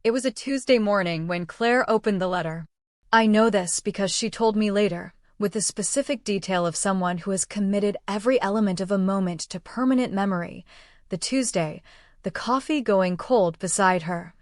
It was a Tuesday morning when Claire opened the letter. I know this because she told me later, with the specific detail of someone who has committed every element of a moment to permanent memory. The Tuesday, the coffee going cold beside her.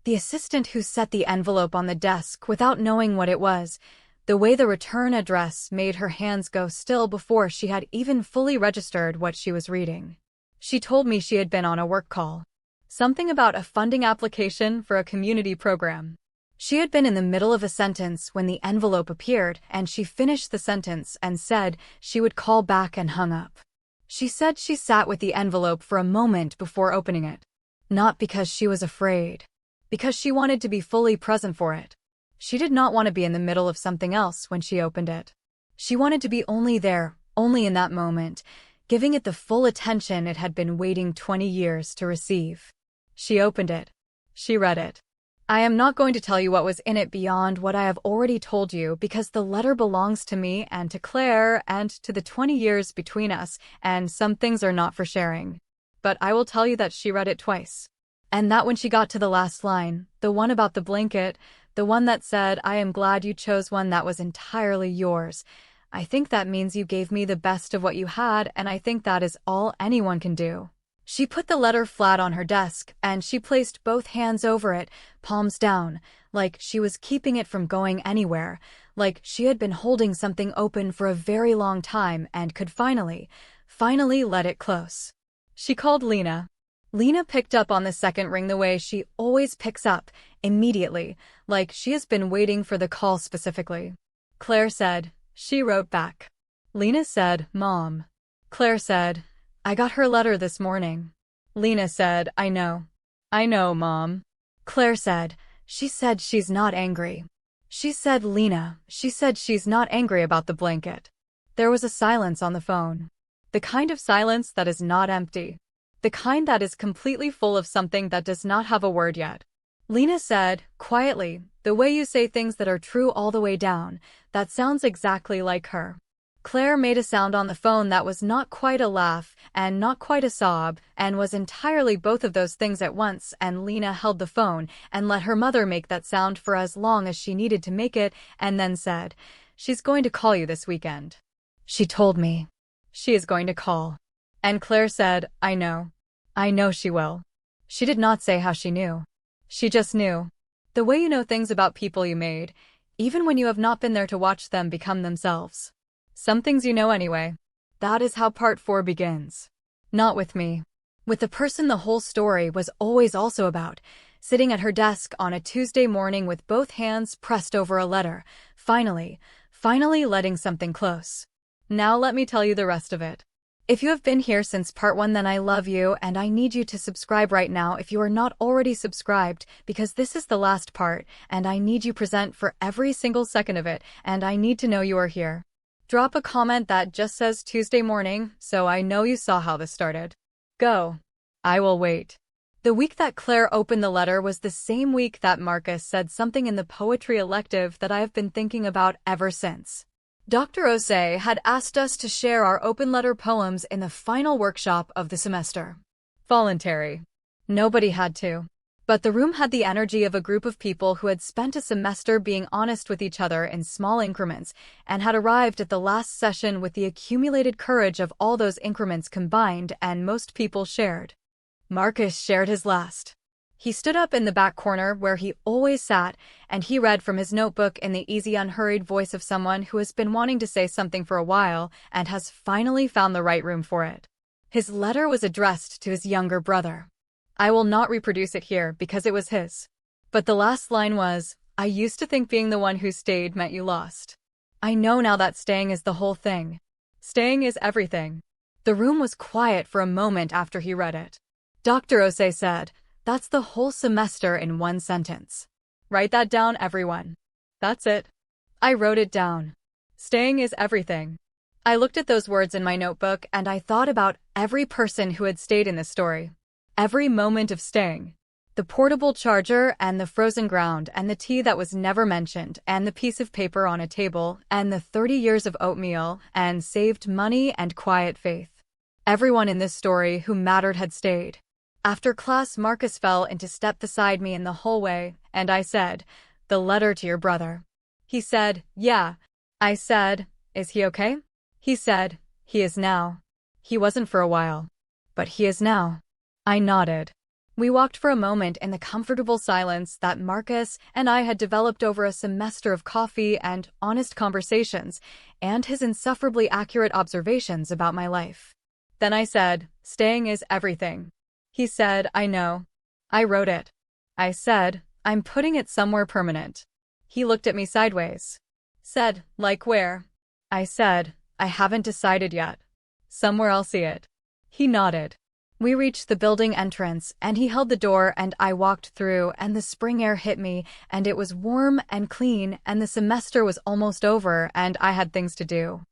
The assistant who set the envelope on the desk without knowing what it was. The way the return address made her hands go still before she had even fully registered what she was reading. She told me she had been on a work call. Something about a funding application for a community program. She had been in the middle of a sentence when the envelope appeared, and she finished the sentence and said she would call back and hung up. She said she sat with the envelope for a moment before opening it. Not because she was afraid. Because she wanted to be fully present for it. She did not want to be in the middle of something else when she opened it. She wanted to be only there, only in that moment, giving it the full attention it had been waiting 20 years to receive. She opened it. She read it. I am not going to tell you what was in it beyond what I have already told you because the letter belongs to me and to Claire and to the 20 years between us, and some things are not for sharing. But I will tell you that she read it twice. And that when she got to the last line, the one about the blanket, the one that said, I am glad you chose one that was entirely yours. I think that means you gave me the best of what you had, and I think that is all anyone can do. She put the letter flat on her desk, and she placed both hands over it, palms down, like she was keeping it from going anywhere, like she had been holding something open for a very long time and could finally let it close. She called Lena. Lena picked up on the second ring the way she always picks up, immediately, like she has been waiting for the call specifically. Claire said. She wrote back. Lena said, Mom. Claire said, I got her letter this morning. Lena said, I know. I know, Mom. Claire said, she said she's not angry. She said, Lena, she said she's not angry about the blanket. There was a silence on the phone. The kind of silence that is not empty. The kind that is completely full of something that does not have a word yet. Lena said, quietly, the way you say things that are true all the way down, that sounds exactly like her. Claire made a sound on the phone that was not quite a laugh and not quite a sob and was entirely both of those things at once, and Lena held the phone and let her mother make that sound for as long as she needed to make it and then said, She's going to call you this weekend. She told me. She is going to call. And Claire said, I know. I know she will. She did not say how she knew. She just knew. The way you know things about people you made, even when you have not been there to watch them become themselves. Some things you know anyway. That is how part 4 begins. Not with me. With the person the whole story was always also about, sitting at her desk on a Tuesday morning with both hands pressed over a letter, finally letting something close. Now let me tell you the rest of it. If you have been here since part 1, then I love you and I need you to subscribe right now if you are not already subscribed, because this is the last part and I need you present for every single second of it, and I need to know you are here. Drop a comment that just says Tuesday morning, so I know you saw how this started. Go. I will wait. The week that Claire opened the letter was the same week that Marcus said something in the poetry elective that I have been thinking about ever since. Dr. Osei had asked us to share our open letter poems in the final workshop of the semester. Voluntary. Nobody had to. But the room had the energy of a group of people who had spent a semester being honest with each other in small increments and had arrived at the last session with the accumulated courage of all those increments combined, and most people shared. Marcus shared his last. He stood up in the back corner where he always sat, and he read from his notebook in the easy, unhurried voice of someone who has been wanting to say something for a while and has finally found the right room for it. His letter was addressed to his younger brother. I will not reproduce it here because it was his. But the last line was, I used to think being the one who stayed meant you lost. I know now that staying is the whole thing. Staying is everything. The room was quiet for a moment after he read it. Dr. Osei said, That's the whole semester in one sentence. Write that down, everyone. That's it. I wrote it down. Staying is everything. I looked at those words in my notebook and I thought about every person who had stayed in this story. Every moment of staying. The portable charger and the frozen ground and the tea that was never mentioned and the piece of paper on a table and the 30 years of oatmeal and saved money and quiet faith. Everyone in this story who mattered had stayed. After class, Marcus fell into step beside me in the hallway, and I said, "The letter to your brother." He said, "Yeah." I said, "Is he okay?" He said, "He is now. He wasn't for a while. But he is now." I nodded. We walked for a moment in the comfortable silence that Marcus and I had developed over a semester of coffee and honest conversations, and his insufferably accurate observations about my life. Then I said, "Staying is everything." He said, "I know. I wrote it." I said, "I'm putting it somewhere permanent." He looked at me sideways. Said, "Like where?" I said, "I haven't decided yet. Somewhere I'll see it." He nodded. We reached the building entrance, and he held the door and I walked through, and the spring air hit me, and it was warm and clean, and the semester was almost over, and I had things to do.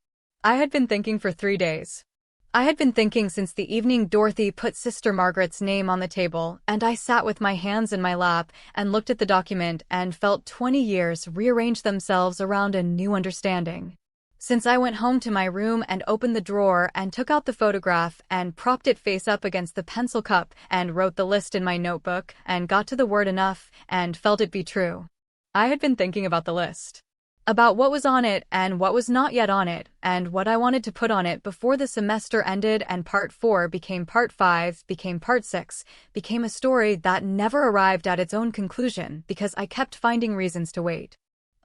I had been thinking for 3 days. I had been thinking since the evening Dorothy put Sister Margaret's name on the table, and I sat with my hands in my lap and looked at the document and felt 20 years rearrange themselves around a new understanding. Since I went home to my room and opened the drawer and took out the photograph and propped it face up against the pencil cup and wrote the list in my notebook and got to the word enough and felt it be true. I had been thinking about the list. About what was on it and what was not yet on it, and what I wanted to put on it before the semester ended and part 4 became part 5, became part 6, became a story that never arrived at its own conclusion because I kept finding reasons to wait.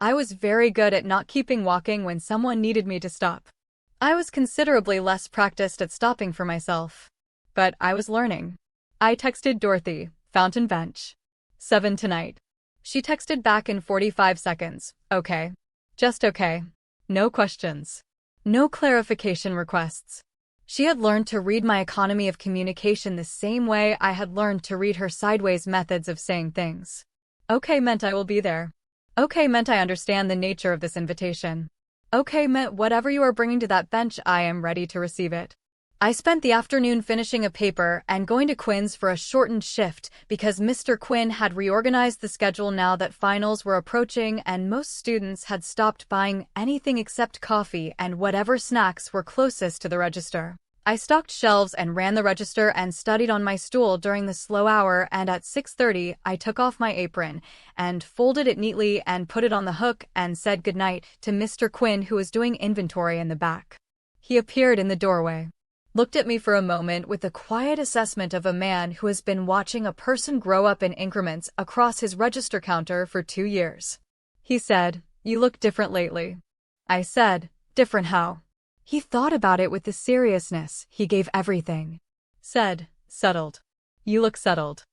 I was very good at not keeping walking when someone needed me to stop. I was considerably less practiced at stopping for myself. But I was learning. I texted Dorothy, "Fountain bench. 7 tonight." She texted back in 45 seconds, "Okay. Just okay. No questions. No clarification requests." She had learned to read my economy of communication the same way I had learned to read her sideways methods of saying things. Okay meant I will be there. Okay meant I understand the nature of this invitation. Okay meant whatever you are bringing to that bench, I am ready to receive it. I spent the afternoon finishing a paper and going to Quinn's for a shortened shift because Mr. Quinn had reorganized the schedule now that finals were approaching and most students had stopped buying anything except coffee and whatever snacks were closest to the register. I stocked shelves and ran the register and studied on my stool during the slow hour, and at 6:30 I took off my apron and folded it neatly and put it on the hook and said goodnight to Mr. Quinn, who was doing inventory in the back. He appeared in the doorway, looked at me for a moment with the quiet assessment of a man who has been watching a person grow up in increments across his register counter for 2 years. He said, "You look different lately." I said, "Different how?" He thought about it with the seriousness he gave everything. Said, "Settled. You look settled."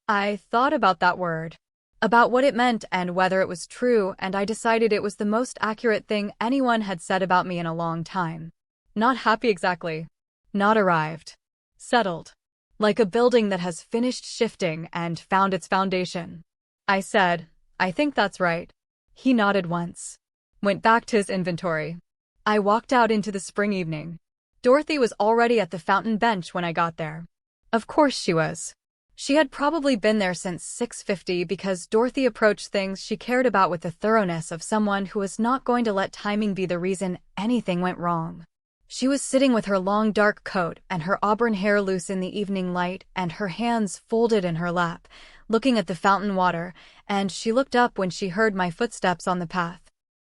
I thought about that word, about what it meant and whether it was true, and I decided it was the most accurate thing anyone had said about me in a long time. Not happy exactly. Not arrived. Settled. Like a building that has finished shifting and found its foundation. I said, "I think that's right." He nodded once. Went back to his inventory. I walked out into the spring evening. Dorothy was already at the fountain bench when I got there. Of course she was. She had probably been there since 6:50 because Dorothy approached things she cared about with the thoroughness of someone who was not going to let timing be the reason anything went wrong. She was sitting with her long dark coat and her auburn hair loose in the evening light and her hands folded in her lap, looking at the fountain water, and she looked up when she heard my footsteps on the path.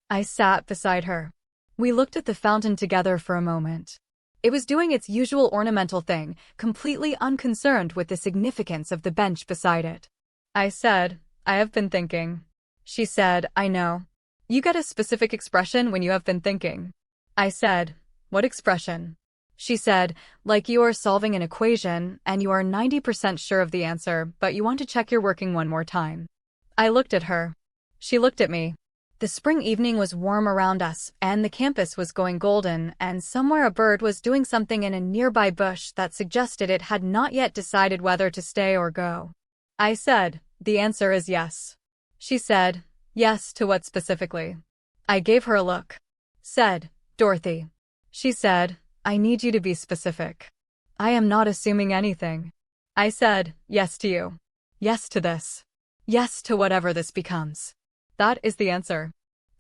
I sat beside her. We looked at the fountain together for a moment. It was doing its usual ornamental thing, completely unconcerned with the significance of the bench beside it. I said, "I have been thinking." She said, "I know. You get a specific expression when you have been thinking." I said, "What expression?" She said, "Like you are solving an equation, and you are 90% sure of the answer, but you want to check your working one more time." I looked at her. She looked at me. The spring evening was warm around us, and the campus was going golden, and somewhere a bird was doing something in a nearby bush that suggested it had not yet decided whether to stay or go. I said, "The answer is yes." She said, "Yes, to what specifically?" I gave her a look. Said, "Dorothy." She said, "I need you to be specific." I am not assuming anything. I said, "Yes to you. Yes to this. Yes to whatever this becomes." That is the answer.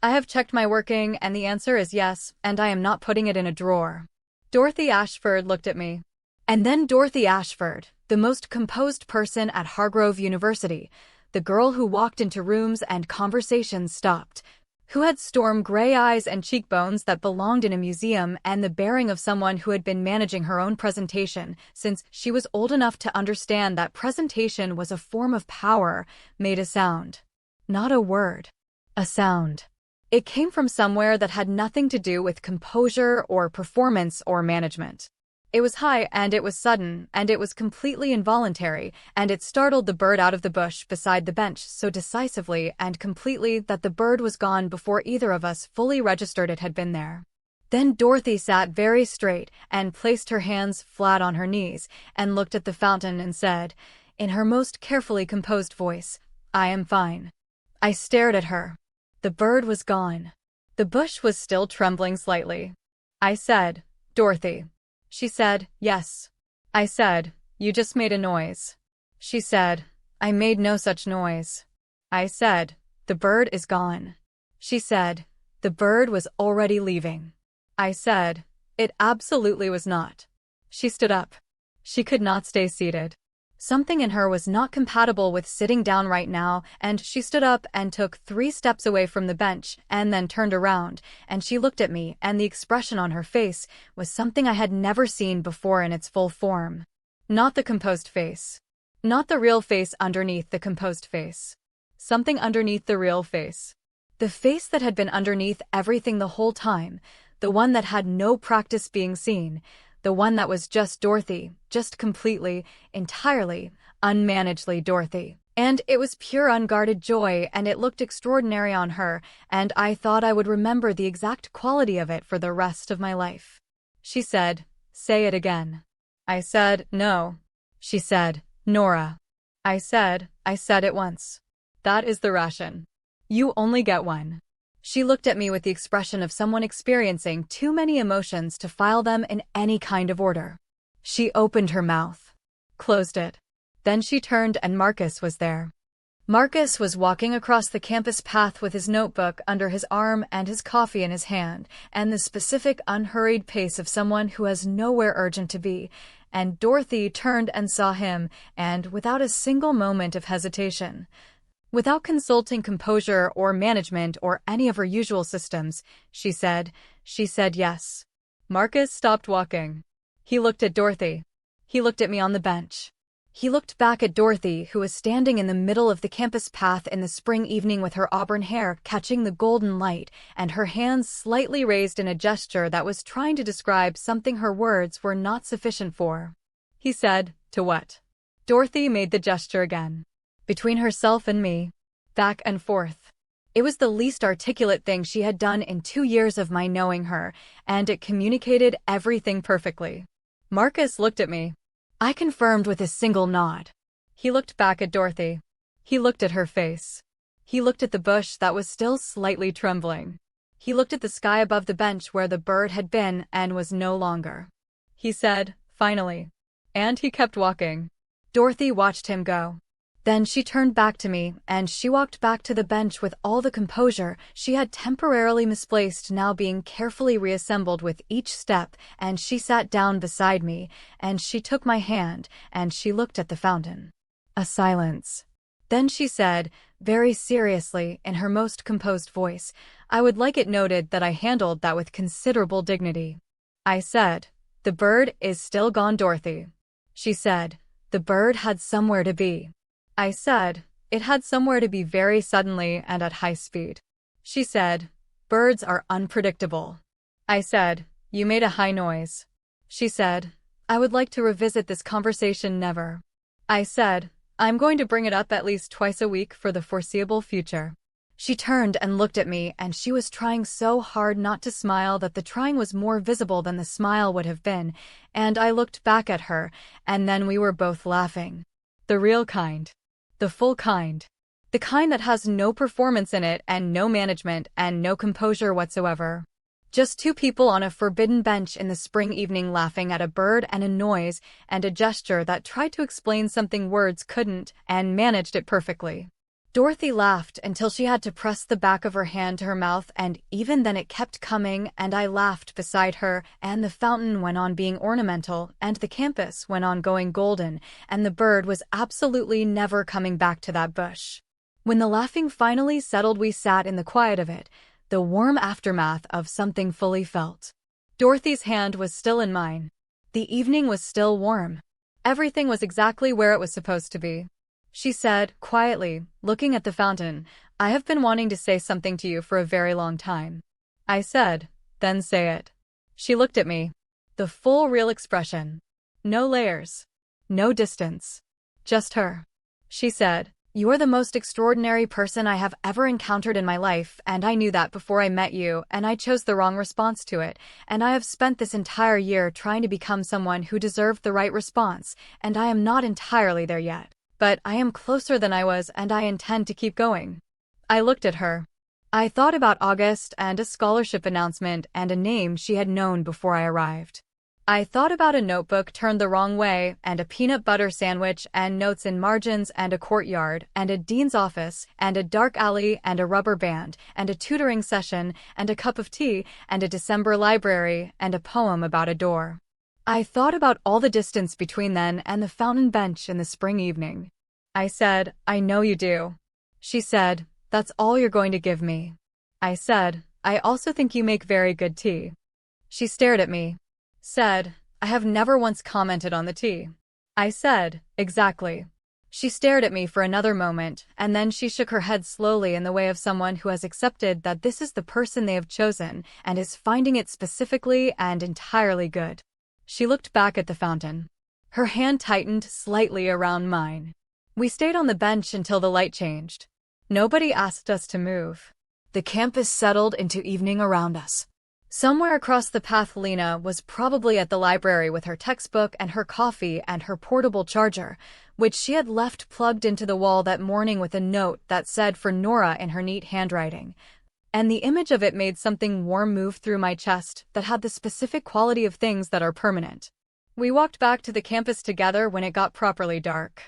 I have checked my working, and the answer is yes, and I am not putting it in a drawer. Dorothy Ashford looked at me. And then Dorothy Ashford, the most composed person at Hargrove University, the girl who walked into rooms and conversations stopped, who had storm gray eyes and cheekbones that belonged in a museum, and the bearing of someone who had been managing her own presentation since she was old enough to understand that presentation was a form of power, made a sound. Not a word. A sound. It came from somewhere that had nothing to do with composure or performance or management. It was high, and it was sudden, and it was completely involuntary, and it startled the bird out of the bush beside the bench so decisively and completely that the bird was gone before either of us fully registered it had been there. Then Dorothy sat very straight and placed her hands flat on her knees and looked at the fountain and said, in her most carefully composed voice, "I am fine." I stared at her. The bird was gone. The bush was still trembling slightly. I said, "Dorothy." She said, "Yes." I said, "You just made a noise." She said, "I made no such noise." I said, "The bird is gone." She said, "The bird was already leaving." I said, "It absolutely was not." She stood up. She could not stay seated. Something in her was not compatible with sitting down right now, and she stood up and took 3 steps away from the bench and then turned around, and she looked at me, and the expression on her face was something I had never seen before in its full form. Not the composed face. Not the real face underneath the composed face. Something underneath the real face. The face that had been underneath everything the whole time, the one that had no practice being seen, the one that was just Dorothy, just completely, entirely, unmanagedly Dorothy. And it was pure unguarded joy, and it looked extraordinary on her, and I thought I would remember the exact quality of it for the rest of my life. She said, "Say it again." I said, "No." She said, "Nora." I said it once. That is the ration. You only get one. She looked at me with the expression of someone experiencing too many emotions to file them in any kind of order. She opened her mouth, closed it. Then she turned, and Marcus was there. Marcus was walking across the campus path with his notebook under his arm and his coffee in his hand, and the specific unhurried pace of someone who has nowhere urgent to be, and Dorothy turned and saw him, and without a single moment of hesitation, without consulting composure or management or any of her usual systems, she said yes. Marcus stopped walking. He looked at Dorothy. He looked at me on the bench. He looked back at Dorothy, who was standing in the middle of the campus path in the spring evening with her auburn hair catching the golden light and her hands slightly raised in a gesture that was trying to describe something her words were not sufficient for. He said, "To what?" Dorothy made the gesture again. Between herself and me, back and forth. It was the least articulate thing she had done in 2 years of my knowing her, and it communicated everything perfectly. Marcus looked at me. I confirmed with a single nod. He looked back at Dorothy. He looked at her face. He looked at the bush that was still slightly trembling. He looked at the sky above the bench where the bird had been and was no longer. He said, "Finally." And he kept walking. Dorothy watched him go. Then she turned back to me, and she walked back to the bench with all the composure she had temporarily misplaced now being carefully reassembled with each step, and she sat down beside me, and she took my hand, and she looked at the fountain. A silence. Then she said, very seriously, in her most composed voice, "I would like it noted that I handled that with considerable dignity." I said, "The bird is still gone, Dorothy." She said, "The bird had somewhere to be." I said, "It had somewhere to be very suddenly and at high speed." She said, "Birds are unpredictable." I said, "You made a high noise." She said, "I would like to revisit this conversation never." I said, "I'm going to bring it up at least twice a week for the foreseeable future." She turned and looked at me, and she was trying so hard not to smile that the trying was more visible than the smile would have been, and I looked back at her, and then we were both laughing. The real kind. The full kind. The kind that has no performance in it and no management and no composure whatsoever. Just 2 people on a forbidden bench in the spring evening laughing at a bird and a noise and a gesture that tried to explain something words couldn't and managed it perfectly. Dorothy laughed until she had to press the back of her hand to her mouth, and even then it kept coming, and I laughed beside her, and the fountain went on being ornamental, and the campus went on going golden, and the bird was absolutely never coming back to that bush. When the laughing finally settled, we sat in the quiet of it, the warm aftermath of something fully felt. Dorothy's hand was still in mine. The evening was still warm. Everything was exactly where it was supposed to be. She said, quietly, looking at the fountain, "I have been wanting to say something to you for a very long time." I said, "Then say it." She looked at me. The full, real expression. No layers. No distance. Just her. She said, "You're the most extraordinary person I have ever encountered in my life, and I knew that before I met you, and I chose the wrong response to it, and I have spent this entire year trying to become someone who deserved the right response, and I am not entirely there yet. But I am closer than I was, and I intend to keep going." I looked at her. I thought about August and a scholarship announcement and a name she had known before I arrived. I thought about a notebook turned the wrong way, and a peanut butter sandwich, and notes in margins, and a courtyard, and a dean's office, and a dark alley, and a rubber band, and a tutoring session, and a cup of tea, and a December library, and a poem about a door. I thought about all the distance between then and the fountain bench in the spring evening. I said, "I know you do." She said, "That's all you're going to give me." I said, "I also think you make very good tea." She stared at me. Said, "I have never once commented on the tea." I said, "Exactly." She stared at me for another moment, and then she shook her head slowly in the way of someone who has accepted that this is the person they have chosen and is finding it specifically and entirely good. She looked back at the fountain. Her hand tightened slightly around mine. We stayed on the bench until the light changed. Nobody asked us to move. The campus settled into evening around us. Somewhere across the path, Lena was probably at the library with her textbook and her coffee and her portable charger, which she had left plugged into the wall that morning with a note that said "for Nora" in her neat handwriting. And the image of it made something warm move through my chest that had the specific quality of things that are permanent. We walked back to the campus together when it got properly dark.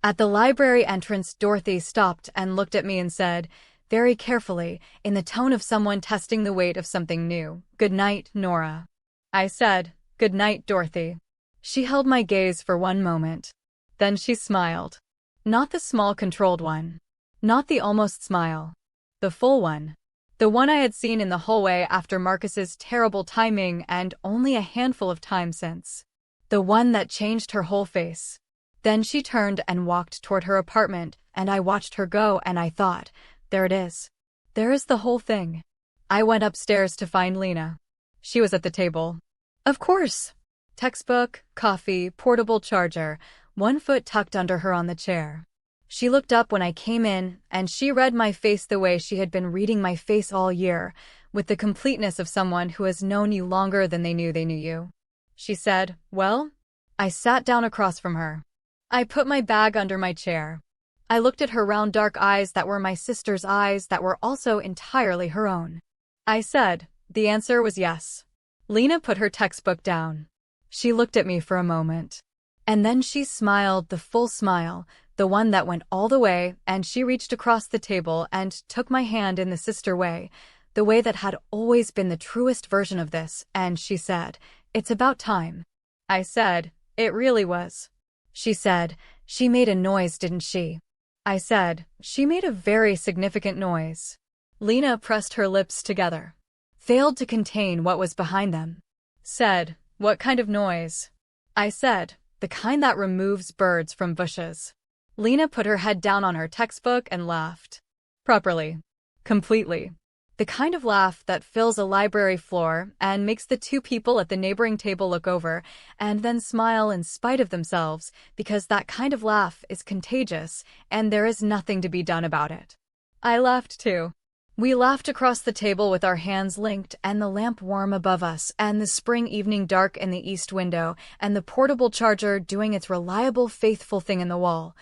At the library entrance, Dorothy stopped and looked at me and said, very carefully, in the tone of someone testing the weight of something new, "Good night, Nora." I said, "Good night, Dorothy." She held my gaze for one moment. Then she smiled. Not the small, controlled one. Not the almost smile. The full one. The one I had seen in the hallway after Marcus's terrible timing and only a handful of time since. The one that changed her whole face. Then she turned and walked toward her apartment, and I watched her go, and I thought, there it is. There is the whole thing. I went upstairs to find Lena. She was at the table. Of course. Textbook, coffee, portable charger, one foot tucked under her on the chair. She looked up when I came in, and she read my face the way she had been reading my face all year, with the completeness of someone who has known you longer than they knew you. She said, "Well?" I sat down across from her. I put my bag under my chair. I looked at her round dark eyes that were my sister's eyes that were also entirely her own. I said, the answer was yes. Lena put her textbook down. She looked at me for a moment. And then she smiled, the full smile, the one that went all the way, and she reached across the table and took my hand in the sister way, the way that had always been the truest version of this, and she said, "It's about time." I said, "It really was." She said, "She made a noise, didn't she?" I said, "She made a very significant noise." Lena pressed her lips together. Failed to contain what was behind them. Said, "What kind of noise?" I said, "The kind that removes birds from bushes." Lena put her head down on her textbook and laughed. Properly. Completely. The kind of laugh that fills a library floor and makes the two people at the neighboring table look over and then smile in spite of themselves, because that kind of laugh is contagious and there is nothing to be done about it. I laughed too. We laughed across the table with our hands linked and the lamp warm above us and the spring evening dark in the east window and the portable charger doing its reliable, faithful thing in the wall.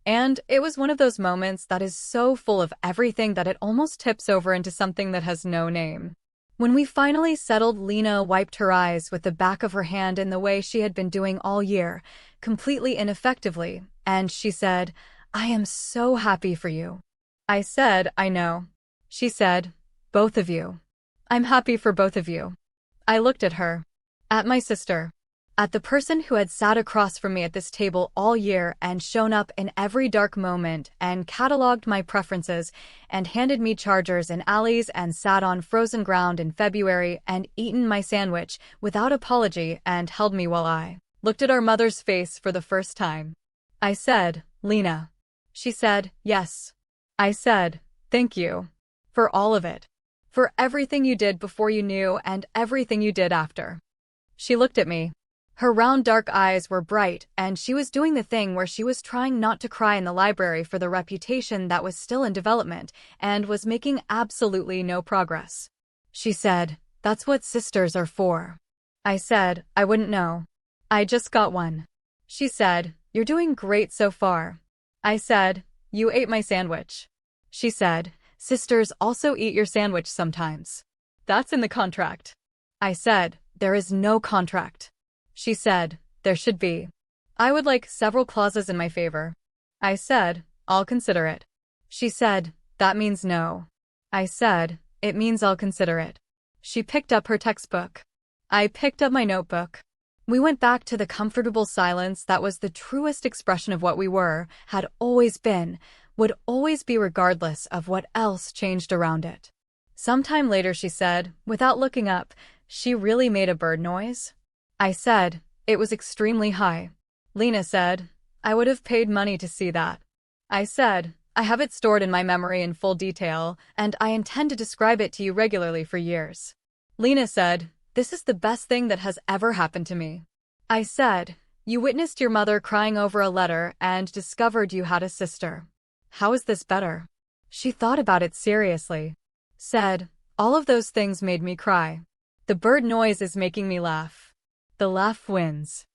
And it was one of those moments that is so full of everything that it almost tips over into something that has no name. When we finally settled, Lena wiped her eyes with the back of her hand in the way she had been doing all year, completely ineffectively, and she said, "I am so happy for you." I said, I know. She said, both of you. I'm happy for both of you. I looked at her. At my sister. At the person who had sat across from me at this table all year and shown up in every dark moment and catalogued my preferences and handed me chargers in alleys and sat on frozen ground in February and eaten my sandwich without apology and held me while I looked at our mother's face for the first time. I said, Lena. She said, yes. I said, thank you. For all of it. For everything you did before you knew and everything you did after. She looked at me. Her round dark eyes were bright, and she was doing the thing where she was trying not to cry in the library for the reputation that was still in development and was making absolutely no progress. She said, that's what sisters are for. I said, I wouldn't know. I just got one. She said, you're doing great so far. I said, you ate my sandwich. She said, sisters also eat your sandwich sometimes. That's in the contract. I said, there is no contract. She said, there should be. I would like several clauses in my favor. I said, I'll consider it. She said, that means no. I said, it means I'll consider it. She picked up her textbook. I picked up my notebook. We went back to the comfortable silence that was the truest expression of what we were, had always been, would always be regardless of what else changed around it. Sometime later she said, without looking up, she really made a bird noise? I said, it was extremely high. Lena said, I would have paid money to see that. I said, I have it stored in my memory in full detail, and I intend to describe it to you regularly for years. Lena said, this is the best thing that has ever happened to me. I said, you witnessed your mother crying over a letter and discovered you had a sister. How is this better? She thought about it seriously. Said, all of those things made me cry. The bird noise is making me laugh. The laugh wins.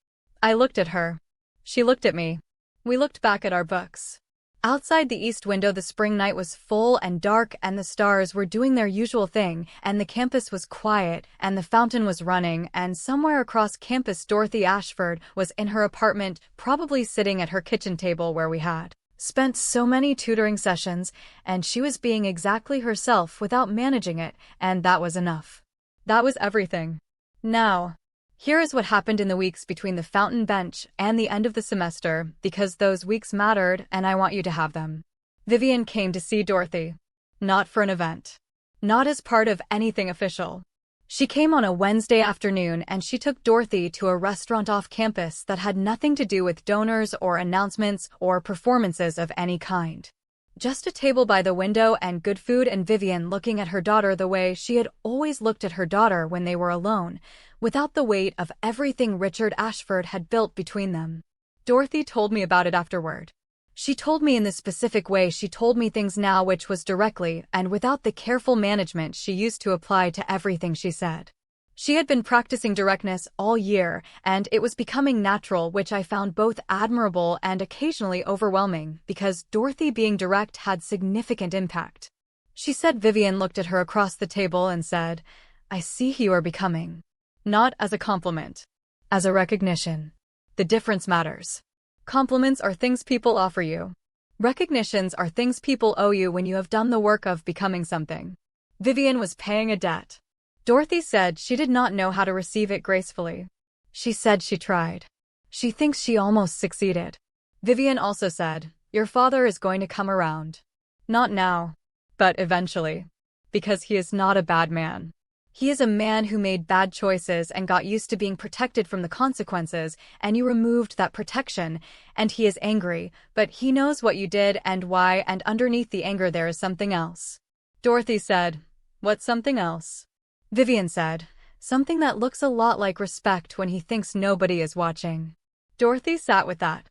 I looked at her. She looked at me. We looked back at our books. Outside the east window the spring night was full and dark and the stars were doing their usual thing and the campus was quiet and the fountain was running and somewhere across campus Dorothy Ashford was in her apartment, probably sitting at her kitchen table where we had spent so many tutoring sessions, and she was being exactly herself without managing it, and that was enough. That was everything. Now, here is what happened in the weeks between the fountain bench and the end of the semester, because those weeks mattered and I want you to have them. Vivian came to see Dorothy. Not for an event. Not as part of anything official. She came on a Wednesday afternoon and she took Dorothy to a restaurant off campus that had nothing to do with donors or announcements or performances of any kind. Just a table by the window and good food and Vivian looking at her daughter the way she had always looked at her daughter when they were alone, without the weight of everything Richard Ashford had built between them. Dorothy told me about it afterward. She told me in the specific way she told me things now, which was directly and without the careful management she used to apply to everything she said. She had been practicing directness all year, and it was becoming natural, which I found both admirable and occasionally overwhelming, because Dorothy being direct had significant impact. She said Vivian looked at her across the table and said, I see who you are becoming. Not as a compliment. As a recognition. The difference matters. Compliments are things people offer you. Recognitions are things people owe you when you have done the work of becoming something. Vivian was paying a debt. Dorothy said she did not know how to receive it gracefully. She said she tried. She thinks she almost succeeded. Vivian also said, your father is going to come around. Not now. But eventually. Because he is not a bad man. He is a man who made bad choices and got used to being protected from the consequences, and you removed that protection, and he is angry, but he knows what you did and why, and underneath the anger there is something else. Dorothy said, what's something else? Vivian said, something that looks a lot like respect when he thinks nobody is watching. Dorothy sat with that.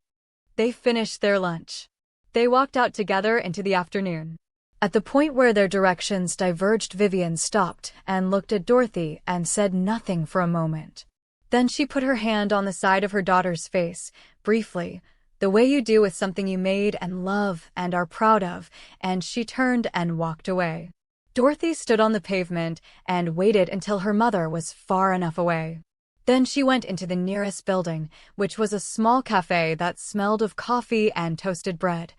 They finished their lunch. They walked out together into the afternoon. At the point where their directions diverged, Vivian stopped and looked at Dorothy and said nothing for a moment. Then she put her hand on the side of her daughter's face, briefly, the way you do with something you made and love and are proud of, and she turned and walked away. Dorothy stood on the pavement and waited until her mother was far enough away. Then she went into the nearest building, which was a small cafe that smelled of coffee and toasted bread.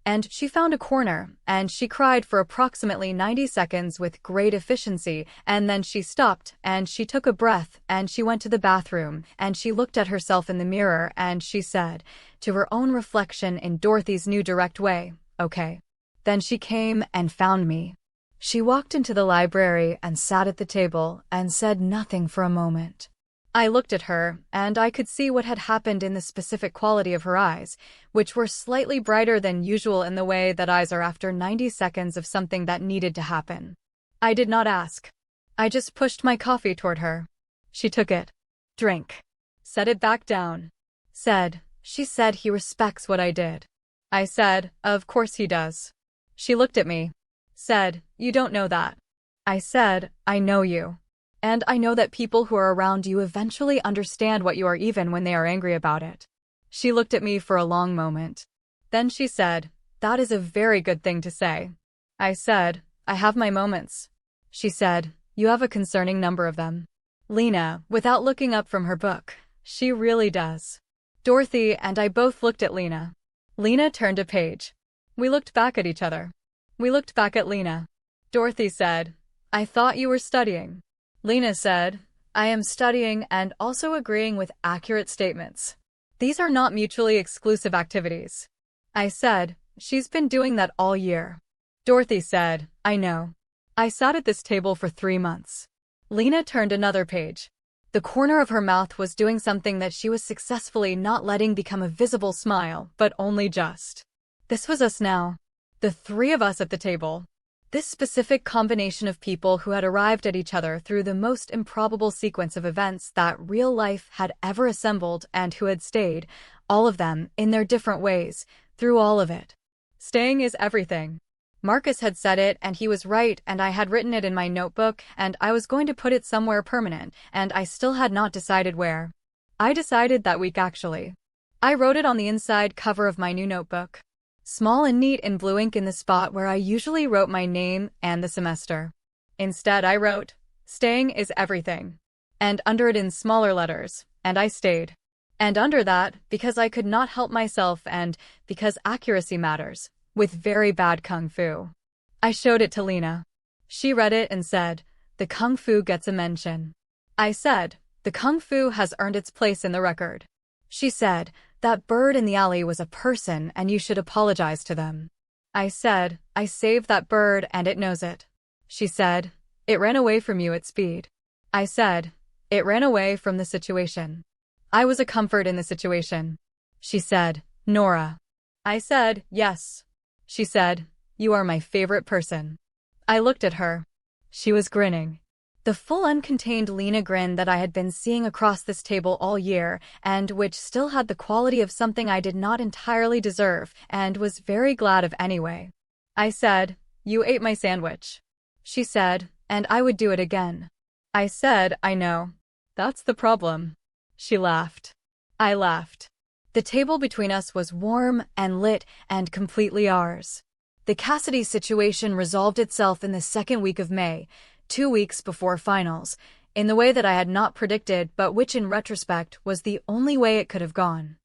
And she found a corner, and she cried for approximately 90 seconds with great efficiency, and then she stopped, and she took a breath, and she went to the bathroom, and she looked at herself in the mirror, and she said, to her own reflection in Dorothy's new direct way, "Okay." Then she came and found me. She walked into the library and sat at the table and said nothing for a moment. I looked at her, and I could see what had happened in the specific quality of her eyes, which were slightly brighter than usual in the way that eyes are after 90 seconds of something that needed to happen. I did not ask. I just pushed my coffee toward her. She took it. Drink. Set it back down. She said he respects what I did. I said, of course he does. She looked at me. Said, you don't know that. I said, I know you. And I know that people who are around you eventually understand what you are even when they are angry about it. She looked at me for a long moment. Then she said, that is a very good thing to say. I said, I have my moments. She said, you have a concerning number of them. Lena, without looking up from her book, she really does. Dorothy and I both looked at Lena. Lena turned a page. We looked back at each other. We looked back at Lena. Dorothy said, I thought you were studying. Lena said, I am studying and also agreeing with accurate statements. These are not mutually exclusive activities. I said, she's been doing that all year. Dorothy said, I know. I sat at this table for 3 months. Lena turned another page. The corner of her mouth was doing something that she was successfully not letting become a visible smile, but only just. This was us now. The 3 of us at the table. This specific combination of people who had arrived at each other through the most improbable sequence of events that real life had ever assembled and who had stayed, all of them, in their different ways, through all of it. Staying is everything. Marcus had said it, and he was right, and I had written it in my notebook, and I was going to put it somewhere permanent, and I still had not decided where. I decided that week actually. I wrote it on the inside cover of my new notebook. Small and neat in blue ink in the spot where I usually wrote my name and the semester. Instead I wrote, staying is everything. And under it in smaller letters, and I stayed. And under that, because I could not help myself and because accuracy matters, with very bad kung fu. I showed it to Lena. She read it and said, the kung fu gets a mention. I said, the kung fu has earned its place in the record. She said, that bird in the alley was a person and you should apologize to them. I said, I saved that bird and it knows it. She said, it ran away from you at speed. I said, it ran away from the situation. I was a comfort in the situation. She said, Nora. I said, yes. She said, you are my favorite person. I looked at her. She was grinning. The full uncontained Lena grin that I had been seeing across this table all year, and which still had the quality of something I did not entirely deserve, and was very glad of anyway. I said, you ate my sandwich. She said, and I would do it again. I said, I know. That's the problem. She laughed. I laughed. The table between us was warm and lit and completely ours. The Cassidy situation resolved itself in the second week of May, 2 weeks before finals, in the way that I had not predicted but which in retrospect was the only way it could have gone.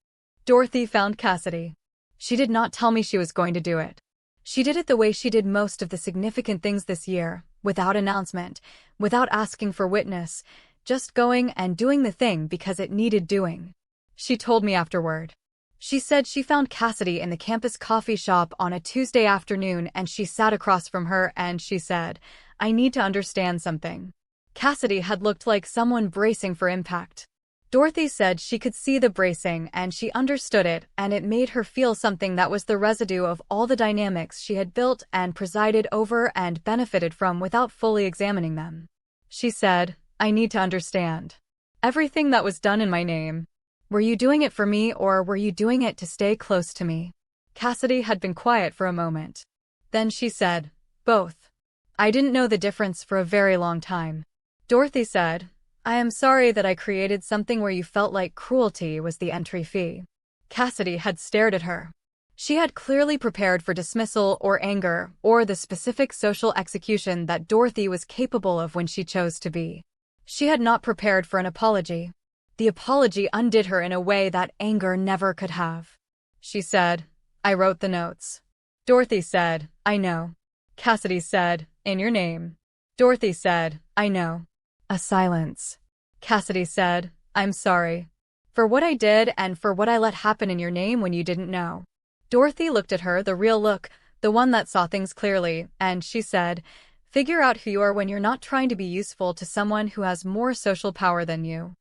Dorothy found Cassidy. She did not tell me she was going to do it. She did it the way she did most of the significant things this year, without announcement, without asking for witness, just going and doing the thing because it needed doing. She told me afterward. She said she found Cassidy in the campus coffee shop on a Tuesday afternoon and she sat across from her and she said, I need to understand something. Cassidy had looked like someone bracing for impact. Dorothy said she could see the bracing and she understood it, and it made her feel something that was the residue of all the dynamics she had built and presided over and benefited from without fully examining them. She said, I need to understand. Everything that was done in my name. Were you doing it for me or were you doing it to stay close to me? Cassidy had been quiet for a moment. Then she said, both. I didn't know the difference for a very long time. Dorothy said, I am sorry that I created something where you felt like cruelty was the entry fee. Cassidy had stared at her. She had clearly prepared for dismissal or anger or the specific social execution that Dorothy was capable of when she chose to be. She had not prepared for an apology. The apology undid her in a way that anger never could have. She said, I wrote the notes. Dorothy said, I know. Cassidy said, in your name. Dorothy said, I know. A silence. Cassidy said, I'm sorry. For what I did and for what I let happen in your name when you didn't know. Dorothy looked at her, the real look, the one that saw things clearly, and she said, figure out who you are when you're not trying to be useful to someone who has more social power than you.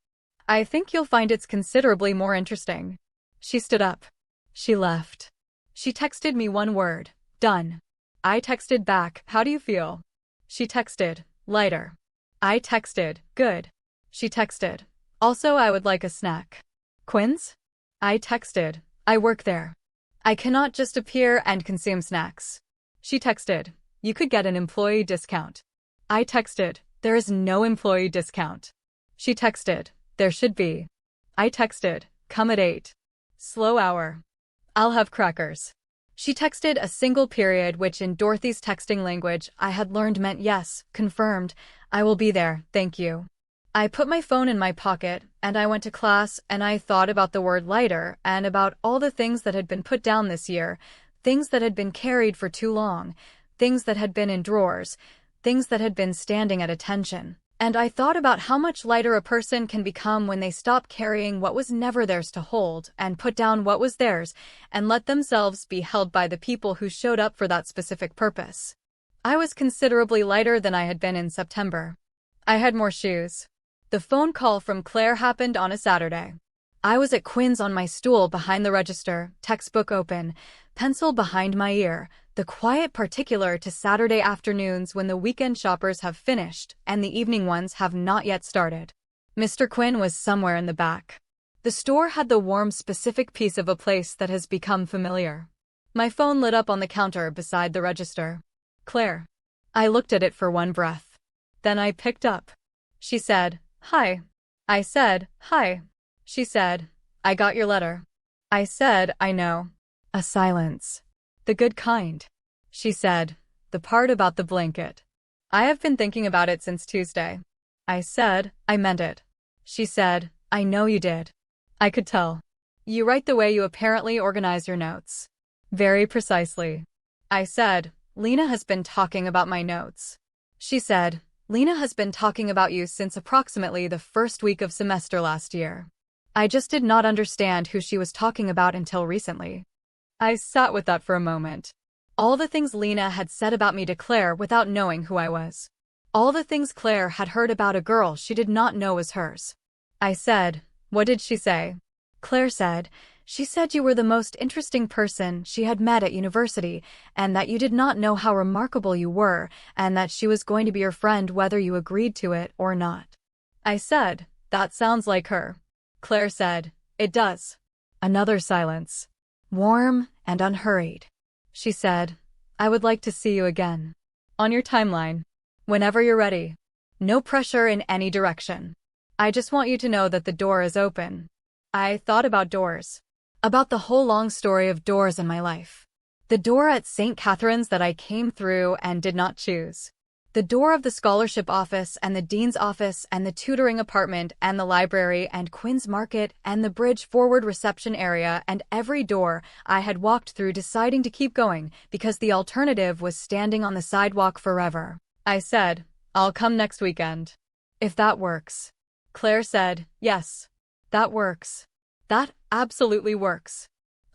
I think you'll find it's considerably more interesting. She stood up. She left. She texted me one word, done. I texted back, how do you feel? She texted, lighter. I texted, good. She texted, also I would like a snack. Quinn's? I texted, I work there. I cannot just appear and consume snacks. She texted, you could get an employee discount. I texted, there is no employee discount. She texted, there should be. I texted, come at 8. Slow hour. I'll have crackers. She texted a single period, which in Dorothy's texting language I had learned meant yes, confirmed, I will be there, thank you. I put my phone in my pocket, and I went to class, and I thought about the word lighter, and about all the things that had been put down this year, things that had been carried for too long, things that had been in drawers, things that had been standing at attention. And I thought about how much lighter a person can become when they stop carrying what was never theirs to hold and put down what was theirs and let themselves be held by the people who showed up for that specific purpose. I was considerably lighter than I had been in September. I had more shoes. The phone call from Claire happened on a Saturday. I was at Quinn's on my stool behind the register, textbook open, pencil behind my ear, the quiet particular to Saturday afternoons when the weekend shoppers have finished and the evening ones have not yet started. Mr. Quinn was somewhere in the back. The store had the warm, specific piece of a place that has become familiar. My phone lit up on the counter beside the register. Claire. I looked at it for one breath. Then I picked up. She said, hi. I said, hi. She said, I got your letter. I said, I know. A silence. The good kind. She said, the part about the blanket. I have been thinking about it since Tuesday. I said, I meant it. She said, I know you did. I could tell. You write the way you apparently organize your notes. Very precisely. I said, Lena has been talking about my notes. She said, Lena has been talking about you since approximately the first week of semester last year. I just did not understand who she was talking about until recently. I sat with that for a moment. All the things Lena had said about me to Claire without knowing who I was. All the things Claire had heard about a girl she did not know was hers. I said, what did she say? Claire said, she said you were the most interesting person she had met at university, and that you did not know how remarkable you were, and that she was going to be your friend whether you agreed to it or not. I said, that sounds like her. Claire said, it does. Another silence. Warm and unhurried. She said, I would like to see you again. On your timeline. Whenever you're ready. No pressure in any direction. I just want you to know that the door is open. I thought about doors. About the whole long story of doors in my life. The door at St. Catherine's that I came through and did not choose. The door of the scholarship office and the dean's office and the tutoring apartment and the library and Quinn's Market and the bridge forward reception area and every door I had walked through deciding to keep going because the alternative was standing on the sidewalk forever. I said, I'll come next weekend. If that works. Claire said, yes. That works. That absolutely works.